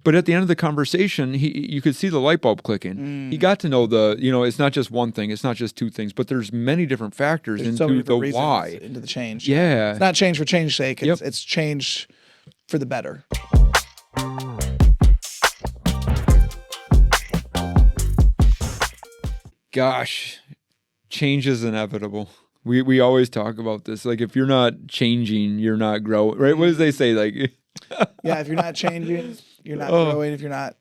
But at the end of the conversation, you could see the light bulb clicking. He got to know it's not just one thing, it's not just two things, but there's many different factors into the why. Into the change. Yeah. It's not change for change's sake. It's change for the better. Gosh, change is inevitable. We always talk about this. Like, if you're not changing, you're not growing, right? What does they say? Like, yeah, if you're not changing, you're not growing. If you're not,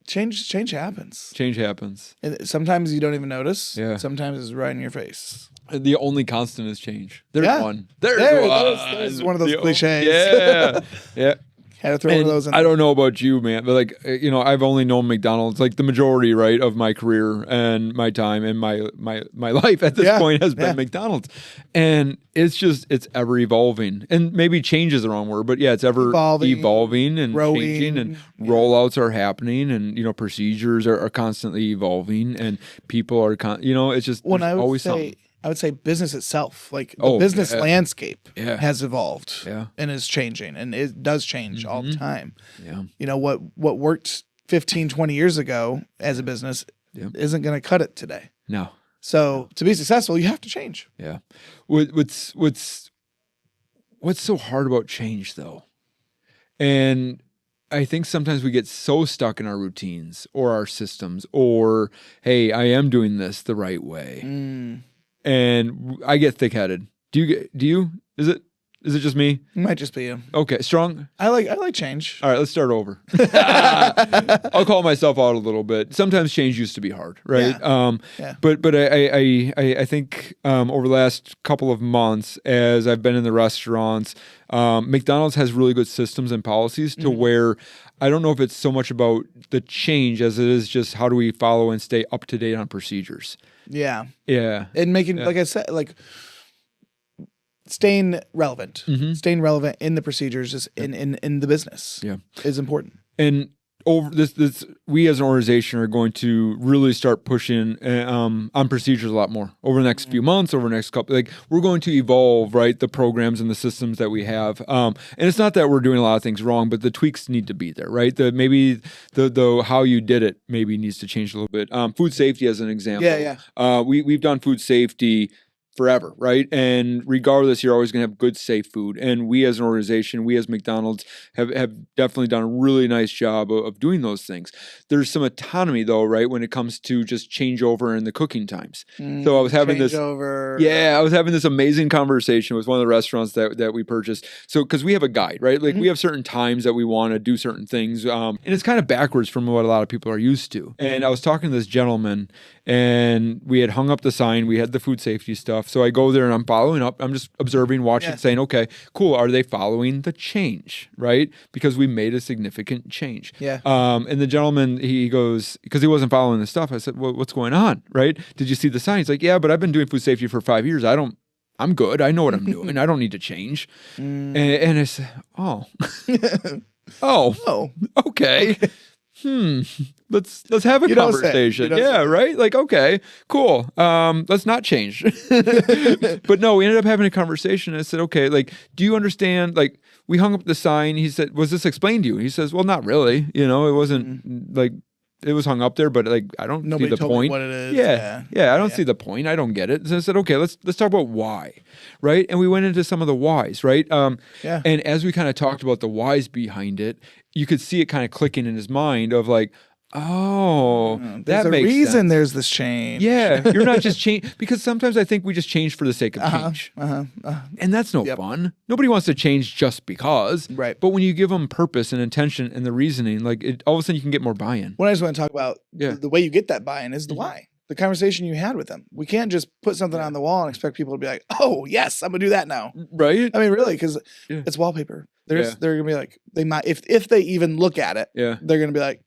change happens. Change happens. And sometimes you don't even notice. Yeah. Sometimes it's right in your face. The only constant is change. There's one. There's one of those cliches. Yeah, yeah. Had to throw one of those in. I don't know about you, man, but like, I've only known McDonald's like the majority, right, of my career and my time and my life at this point has been McDonald's. And it's ever evolving. And maybe change is the wrong word, but yeah, it's ever evolving and growing, changing, and rollouts are happening, and procedures are constantly evolving, and people are it's just always something. I would say business itself, like the business landscape has evolved and is changing, and it does change all the time. Yeah. What worked 15, 20 years ago as a business isn't going to cut it today. No. So to be successful, you have to change. Yeah. What's so hard about change though? And I think sometimes we get so stuck in our routines or our systems, or, hey, I am doing this the right way. And I get thick-headed. Do you? Is it just me? It might just be you. Okay, strong. I like change. All right, let's start over. I'll call myself out a little bit. Sometimes change used to be hard, right? But I think over the last couple of months, as I've been in the restaurants, McDonald's has really good systems and policies to where I don't know if it's so much about the change as it is just how do we follow and stay up to date on procedures. Yeah. Yeah. And making, like I said, like staying relevant, staying relevant in the procedures is in the business is important. And over this, we as an organization are going to really start pushing on procedures a lot more over the next few months, over the next couple. Like, we're going to evolve, right, the programs and the systems that we have. And it's not that we're doing a lot of things wrong, but the tweaks need to be there, right? Maybe the how you did it maybe needs to change a little bit. Food safety as an example. We've done food safety forever, right? And regardless, you're always going to have good, safe food. And we as an organization, we as McDonald's have definitely done a really nice job of doing those things. There's some autonomy though, right? When it comes to just changeover in the cooking times. So I was having I was having this amazing conversation with one of the restaurants that we purchased. So, cause we have a guide, right? Like we have certain times that we want to do certain things. And it's kind of backwards from what a lot of people are used to. And I was talking to this gentleman, and we had hung up the sign. We had the food safety stuff. So I go there and I'm following up. I'm just observing, watching, saying, okay, cool. Are they following the change, right? Because we made a significant change. Yeah. And the gentleman, he goes, because he wasn't following the stuff. I said, well, what's going on, right? Did you see the sign? He's like, yeah, but I've been doing food safety for 5 years. I'm good. I know what I'm doing. I don't need to change. And I said, oh, okay. Let's have a conversation. Right? Like, okay, cool. Let's not change. But no, we ended up having a conversation. And I said, okay, like, do you understand? Like, we hung up the sign. He said, was this explained to you? He says, well, not really. It wasn't like, it was hung up there, but like, I don't see the point. What it is. Yeah. I don't see the point. I don't get it. So I said, okay, let's talk about why, right? And we went into some of the whys, right? And as we kind of talked about the whys behind it, you could see it kind of clicking in his mind of like, oh, that makes sense. There's a reason there's this change. Yeah, you're not just change, because sometimes I think we just change for the sake of change. And that's no fun. Nobody wants to change just because. Right. But when you give them purpose and intention and the reasoning, like all of a sudden you can get more buy-in. What I just want to talk about, the way you get that buy-in is the why. The conversation you had with them. We can't just put something on the wall and expect people to be like, oh, yes, I'm going to do that now. Right. I mean, really, because it's wallpaper. They're going to be like, they might, if they even look at it, they're going to be like,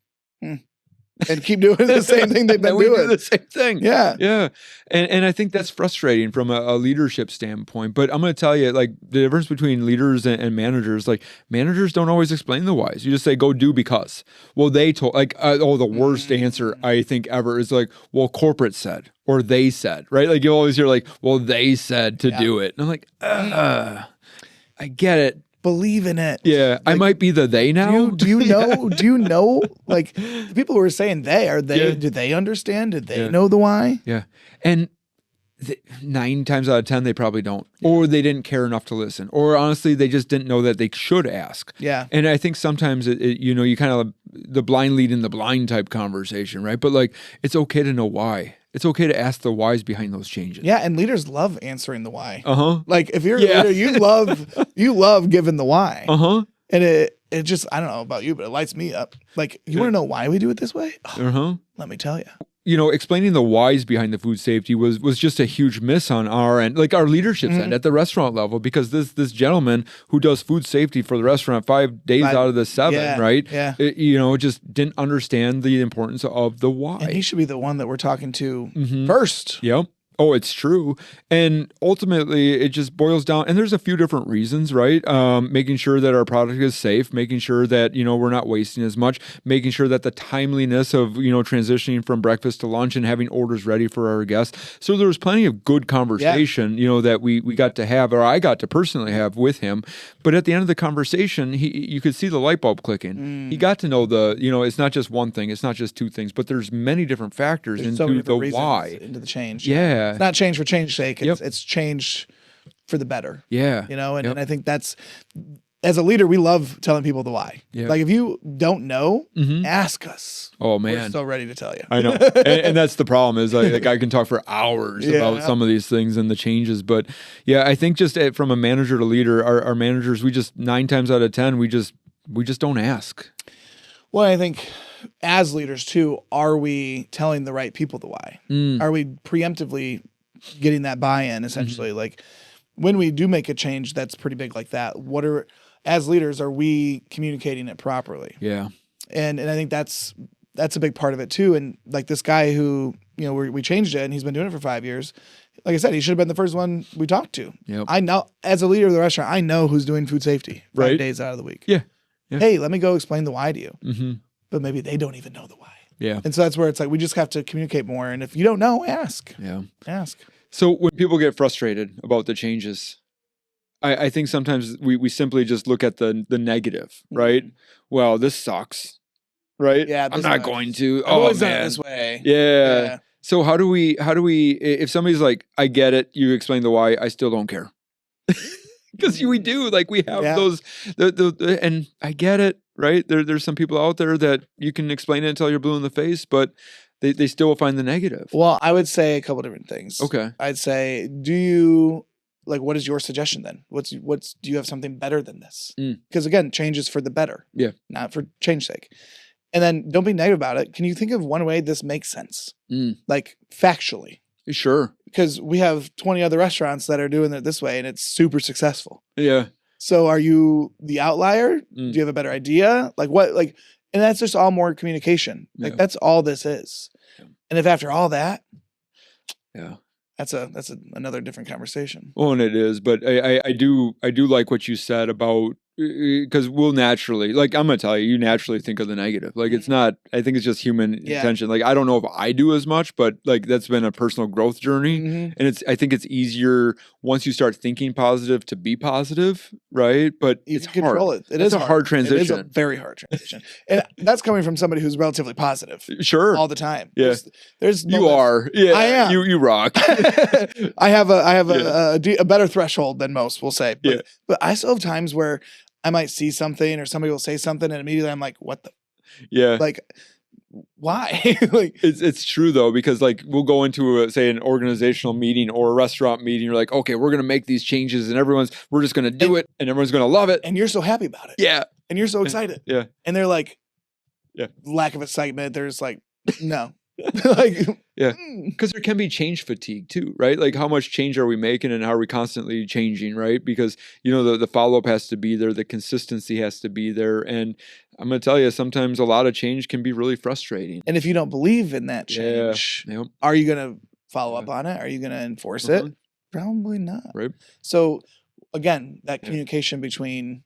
and keep doing the same thing they've been doing. We do the same thing. Yeah. And I think that's frustrating from a leadership standpoint. But I'm going to tell you, like, the difference between leaders and managers, like, managers don't always explain the whys. You just say, go do because. Well, they told, like, the worst answer I think ever is like, well, corporate said, or they said, right? Like, you always hear like, well, they said to do it. And I'm like, I get it. believe in it. Yeah. Like, I might be the they now. Do you know? Do you know? Like the people who are saying do they understand? Did they know the why? Yeah. And 9 times out of 10, they probably don't, or they didn't care enough to listen, or honestly, they just didn't know that they should ask. Yeah. And I think sometimes you kind of the blind lead in the blind type conversation, right? But like, it's okay to know why. It's okay to ask the whys behind those changes. Yeah. And leaders love answering the why. Like if you're a leader, you love giving the why. And it just, I don't know about you, but it lights me up. Like, you want to know why we do it this way? Let me tell you. Explaining the whys behind the food safety was just a huge miss on our end, like our leadership's end at the restaurant level, because this gentleman who does food safety for the restaurant 5 days out of the 7, right? Yeah. Just didn't understand the importance of the why. And he should be the one that we're talking to first. Yep. Oh, it's true. And ultimately, it just boils down, and there's a few different reasons, right? Making sure that our product is safe, making sure that, we're not wasting as much, making sure that the timeliness of, transitioning from breakfast to lunch and having orders ready for our guests. So there was plenty of good conversation, that we got to have, or I got to personally have with him. But at the end of the conversation, you could see the light bulb clicking. He got to know it's not just one thing, it's not just two things, but there's many different factors into the why. Into the change. Yeah. It's not change for change's sake. It's change for the better. Yeah. And I think that's, as a leader, we love telling people the why. Yeah. Like if you don't know, ask us. Oh man. We're so ready to tell you. I know. and that's the problem is like I can talk for hours about some of these things and the changes. But yeah, I think just from a manager to leader, our managers, we just 9 times out of 10, we just don't ask. Well, I think as leaders too, are we telling the right people the why? Are we preemptively getting that buy-in essentially? Like when we do make a change that's pretty big like that, as leaders, are we communicating it properly? Yeah. And I think that's a big part of it too. And like this guy who, we changed it and he's been doing it for 5 years. Like I said, he should have been the first one we talked to. Yep. I know, as a leader of the restaurant, I know who's doing food safety 5 days out of the week. Yeah. Hey, let me go explain the why to you. But maybe they don't even know the why. Yeah. And so that's where it's like, we just have to communicate more. And if you don't know, ask. Yeah. Ask. So when people get frustrated about the changes, I think sometimes we simply just look at the negative, right? Well, this sucks, right? Yeah. I'm not going to. I've always done it this way. Yeah. So how do we, if somebody's like, I get it, you explain the why, I still don't care. Because we do, like we have those, and I get it, right? There's some people out there that you can explain it until you're blue in the face, but they still will find the negative. Well, I would say a couple different things. Okay. I'd say, what is your suggestion then? Do you have something better than this? Because again, change is for the better. Yeah. Not for change's sake. And then don't be negative about it. Can you think of one way this makes sense? Like factually. Sure. Because we have 20 other restaurants that are doing it this way and it's super successful. Yeah. So are you the outlier? Do you have a better idea? And that's just all more communication. Like that's all this is. Yeah. And if after all that, that's another different conversation. Oh, and it is, but I do like what you said about, because we'll naturally, like I'm gonna tell you, you naturally think of the negative. Like it's not, I think it's just human intention. Like I don't know if I do as much, but like that's been a personal growth journey. And I think it's easier once you start thinking positive to be positive, right? But you it's can control hard. It is a hard transition. It is a very hard transition. And that's coming from somebody who's relatively positive. Sure. All the time. Yeah. There's you are. Yeah. I am. You rock. I have a better threshold than most, we'll say. But I still have times where I might see something or somebody will say something and immediately I'm like, what the? Yeah. Like, why? Like it's true though, because like we'll go into say an organizational meeting or a restaurant meeting. You're like, okay, we're going to make these changes and we're just going to do it and everyone's going to love it. And you're so happy about it. Yeah. And you're so excited. Yeah. And they're like, lack of excitement. There's like, no. Like, because there can be change fatigue too, right? Like how much change are we making and how are we constantly changing, right? Because the follow-up has to be there, the consistency has to be there, and I'm going to tell you, sometimes a lot of change can be really frustrating. And if you don't believe in that change, are you going to follow up on it? Are you going to enforce it? Probably not. Right. So again, that communication between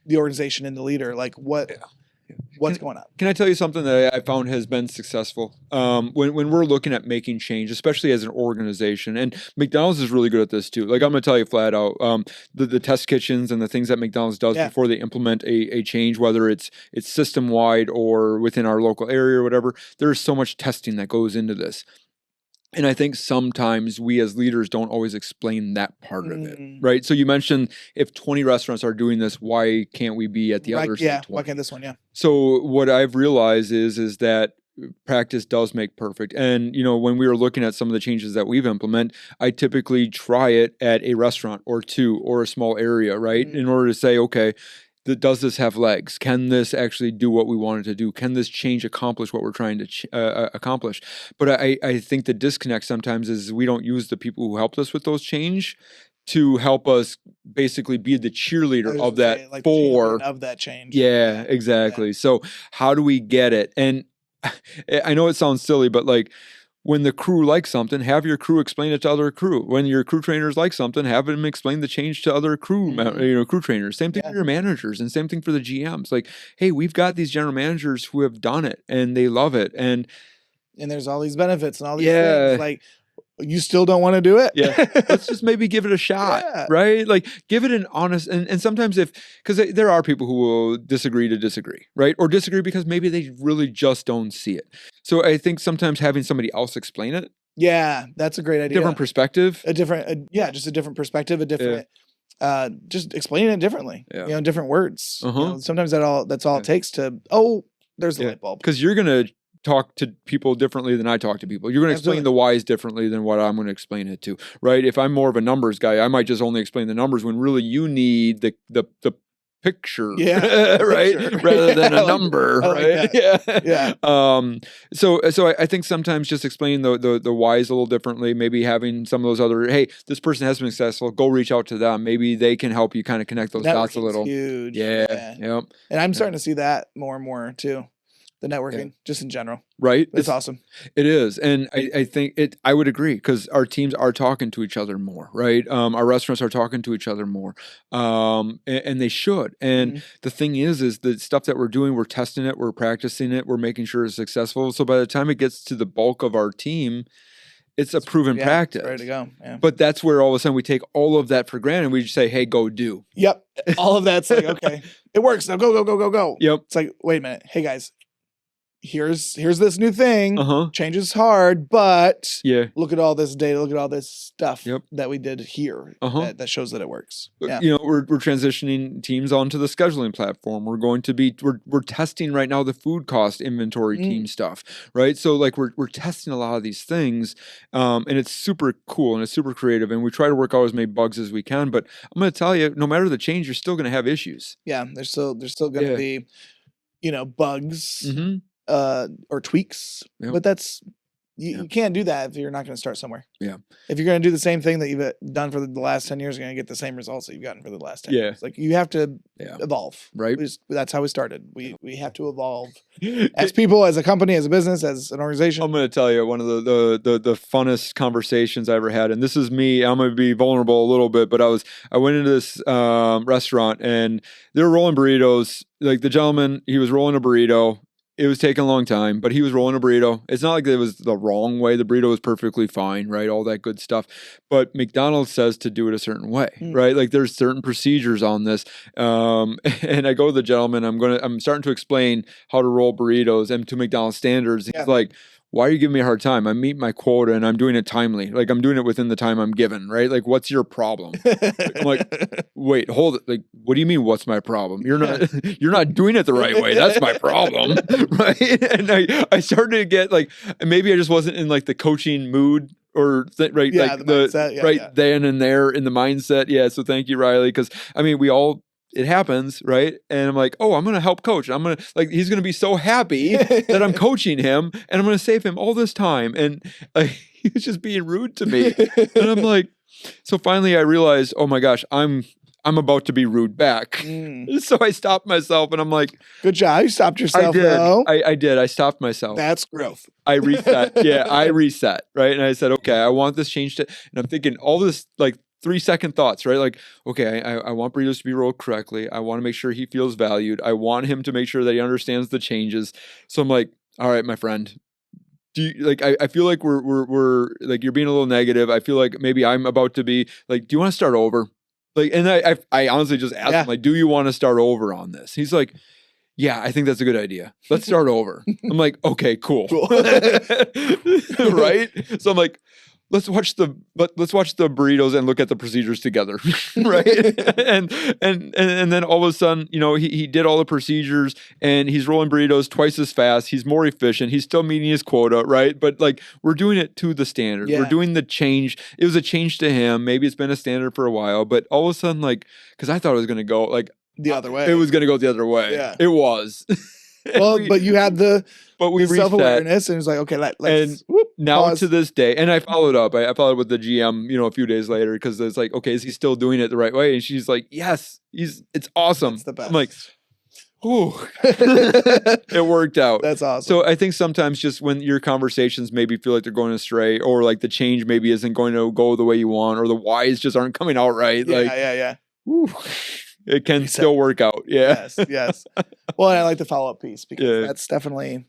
the organization and the leader, like what what's going on. Can I tell you something that I found has been successful? When we're looking at making change, especially as an organization, and McDonald's is really good at this too. Like I'm going to tell you flat out, the test kitchens and the things that McDonald's does before they implement a change, whether it's system wide or within our local area or whatever, there's so much testing that goes into this. And I think sometimes we as leaders don't always explain that part of it, right? So you mentioned if 20 restaurants are doing this, why can't we be at the other 20? Yeah, why can't this one? Yeah. So what I've realized is that practice does make perfect. And, when we were looking at some of the changes that we've implemented, I typically try it at a restaurant or two or a small area, right? In order to say, okay, does this have legs? Can this actually do what we want it to do? Can this change accomplish what we're trying to accomplish? But I think the disconnect sometimes is we don't use the people who helped us with those change to help us basically be the cheerleader of that of that change. Yeah, exactly. Yeah. So how do we get it? And I know it sounds silly, but like, when the crew likes something, have your crew explain it to other crew. When your crew trainers like something, have them explain the change to other crew, crew trainers. Same thing for your managers, and same thing for the GMs. Like, hey, we've got these general managers who have done it and they love it, and there's all these benefits and all these things. Like, you still don't want to do it? Yeah. Let's just maybe give it a shot, right? Like, give it an honest, and sometimes because there are people who will disagree to disagree, right? Or disagree because maybe they really just don't see it. So I think sometimes having somebody else explain it. Yeah, that's a great idea. Different perspective. Just a different perspective, just explaining it differently, different words. Sometimes that's all it takes to, there's the light bulb. Because you're going to talk to people differently than I talk to people. You're going to explain the whys differently than what I'm going to explain it to, right? If I'm more of a numbers guy, I might just only explain the numbers when really you need the picture, right? Picture. Rather than a number, right? So I think sometimes just explaining the whys a little differently, maybe having some of those other, hey, this person has been successful, go reach out to them. Maybe they can help you kind of connect those dots a little. Huge. Yeah. Yep. And I'm starting to see that more and more too. The networking, just in general. Right. It's awesome. It is. And I think I would agree, because our teams are talking to each other more, right? Our restaurants are talking to each other more. And they should. And the thing is the stuff that we're doing, we're testing it, we're practicing it, we're making sure it's successful. So by the time it gets to the bulk of our team, it's a proven practice. Ready to go. Yeah. But that's where all of a sudden we take all of that for granted. We just say, hey, go do. Yep. All of that's like, okay, it works. Now go. Yep. It's like, wait a minute. Hey, guys. Here's this new thing. Change is hard, but look at all this data, look at all this stuff that we did here that shows that it works. Yeah. We're transitioning teams onto the scheduling platform. We're testing right now the food cost inventory team stuff, right? So like we're testing a lot of these things, and it's super cool and it's super creative, and we try to work out as many bugs as we can. But I'm going to tell you, no matter the change, you're still going to have issues. Yeah, there's still going to be, bugs. Or tweaks, but that's you can't do that if you're not going to start somewhere. Yeah, if you're going to do the same thing that you've done for the last 10 years, you're going to get the same results that you've gotten for the last 10 years. Like, you have to evolve, right? That's how we started. We have to evolve as people, as a company, as a business, as an organization. I'm going to tell you one of the funnest conversations I ever had, and this is me. I'm going to be vulnerable a little bit, but I went into this restaurant and they were rolling burritos. Like, the gentleman, he was rolling a burrito. It was taking a long time, but he was rolling a burrito. It's not like it was the wrong way. The burrito was perfectly fine, right? All that good stuff. But McDonald's says to do it a certain way, right? Like, there's certain procedures on this. And I go to the gentleman. I'm starting to explain how to roll burritos and to McDonald's standards. He's like, why are you giving me a hard time? I meet my quota and I'm doing it timely. Like, I'm doing it within the time I'm given, right? Like, what's your problem? I'm like, wait, hold it. Like, what do you mean, what's my problem? You're not doing it the right way. That's my problem, right? And I started to get like, maybe I just wasn't in like the coaching mood or then and there in the mindset. Yeah. So thank you, Riley. Cause I mean, it happens, right? And I'm like, I'm going to help coach. He's going to be so happy that I'm coaching him and I'm going to save him all this time. And he was just being rude to me. And I'm like, so finally I realized, oh my gosh, I'm about to be rude back. So I stopped myself and I'm like, good job. You stopped yourself. I did. Though. I did. I stopped myself. That's growth. I reset. Yeah, I reset. Right. And I said, okay, I want this change and I'm thinking all this like 3-second thoughts, right? Like, okay, I want burritos to be rolled correctly. I want to make sure he feels valued. I want him to make sure that he understands the changes. So I'm like, all right, my friend, do you, like, I feel like we're like, you're being a little negative. I feel like maybe I'm about to be like, do you want to start over? Like, and I honestly just asked him, like, do you want to start over on this? He's like, yeah, I think that's a good idea. Let's start over. I'm like, okay, cool. Right? So I'm like, let's watch the burritos and look at the procedures together, right? and then all of a sudden, he did all the procedures and he's rolling burritos twice as fast. He's more efficient. He's still meeting his quota, right? But like, we're doing it to the standard. Yeah. We're doing the change. It was a change to him. Maybe it's been a standard for a while, but all of a sudden, like, because I thought it was going to go like the other way. It was going to go the other way. Yeah, it was. Well, but you had the self-awareness, and it was like, okay, let's now pause. To this day, and I followed up. I followed up with the GM, a few days later, because it's like, okay, is he still doing it the right way? And she's like, yes, it's awesome. It's the best. I'm like, ooh, it worked out. That's awesome. So I think sometimes just when your conversations maybe feel like they're going astray, or like the change maybe isn't going to go the way you want, or the whys just aren't coming out right. Yeah. Whew, it can still work out. Yeah. Yes. Well, and I like the follow-up piece because that's definitely,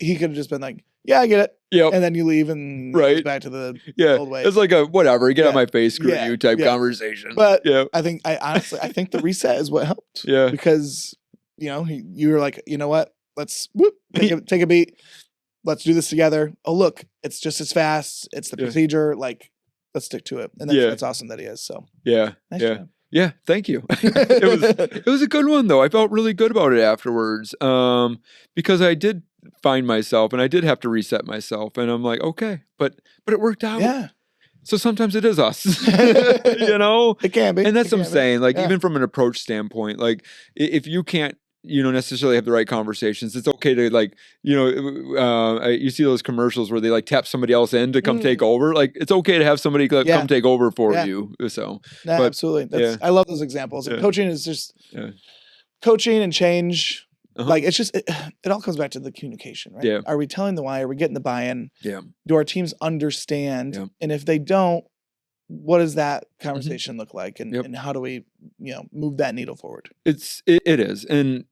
he could have just been like, yeah, I get it. Yep. And then you leave and goes back to the old way. It's like a whatever, get out my face, screw you type conversation. But I think the reset is what helped. Yeah. Because, you were like, you know what? Let's take a beat. Let's do this together. Oh, look, it's just as fast. It's the procedure. Like, let's stick to it. And that's awesome that he is. So nice job. Yeah, thank you. It was a good one though. I felt really good about it afterwards, because I did find myself and I did have to reset myself, and I'm like, okay, but it worked out. Yeah. So sometimes it is us, It can be, and that's what I'm saying. Like even from an approach standpoint, like if you can't, necessarily have the right conversations, it's okay to like, you see those commercials where they like tap somebody else in to come take over. Like it's okay to have somebody come take over for you. So absolutely. I love those examples. And coaching is just coaching and change. Like it's just, it all comes back to the communication, right? Yeah. Are we telling the why? Are we getting the buy-in? Yeah. Do our teams understand? Yeah. And if they don't, what does that conversation look like? And how do we, move that needle forward? It is. And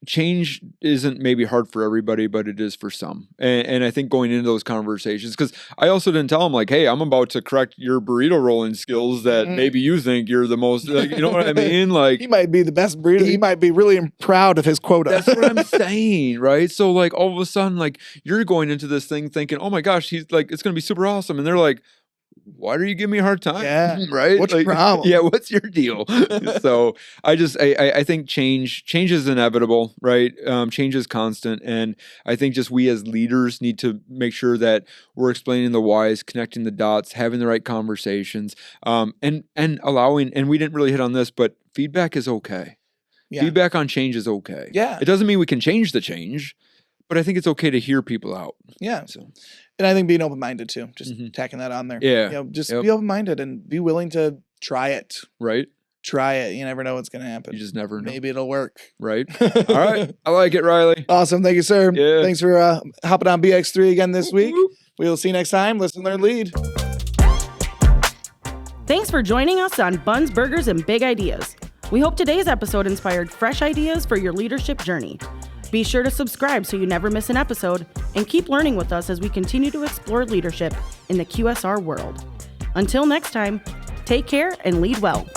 change isn't maybe hard for everybody, but it is for some. And I think going into those conversations, because I also didn't tell them like, hey, I'm about to correct your burrito rolling skills that maybe you think you're the most, like, you know what I mean? Like he might be the best burrito. He might be really proud of his quota. That's what I'm saying, right? So like all of a sudden, like you're going into this thing thinking, oh my gosh, he's like, it's going to be super awesome. And they're like, why do you give me a hard time? Yeah. Right? What's your problem? Yeah, what's your deal? So I think change is inevitable, right? Change is constant. And I think just we as leaders need to make sure that we're explaining the whys, connecting the dots, having the right conversations, and allowing, and we didn't really hit on this, but feedback is okay. Yeah. Feedback on change is okay. Yeah. It doesn't mean we can change the change, but I think it's okay to hear people out. Yeah. So. And I think being open-minded too, just tacking that on there. Yeah. Just be open-minded and be willing to try it. Right. Try it. You never know what's going to happen. You just never know. Maybe it'll work. Right. All right. I like it, Riley. Awesome. Thank you, sir. Yeah. Thanks for hopping on BX3 again this week. We'll see you next time. Listen, learn, lead. Thanks for joining us on Buns, Burgers, and Big Ideas. We hope today's episode inspired fresh ideas for your leadership journey. Be sure to subscribe so you never miss an episode, and keep learning with us as we continue to explore leadership in the QSR world. Until next time, take care and lead well.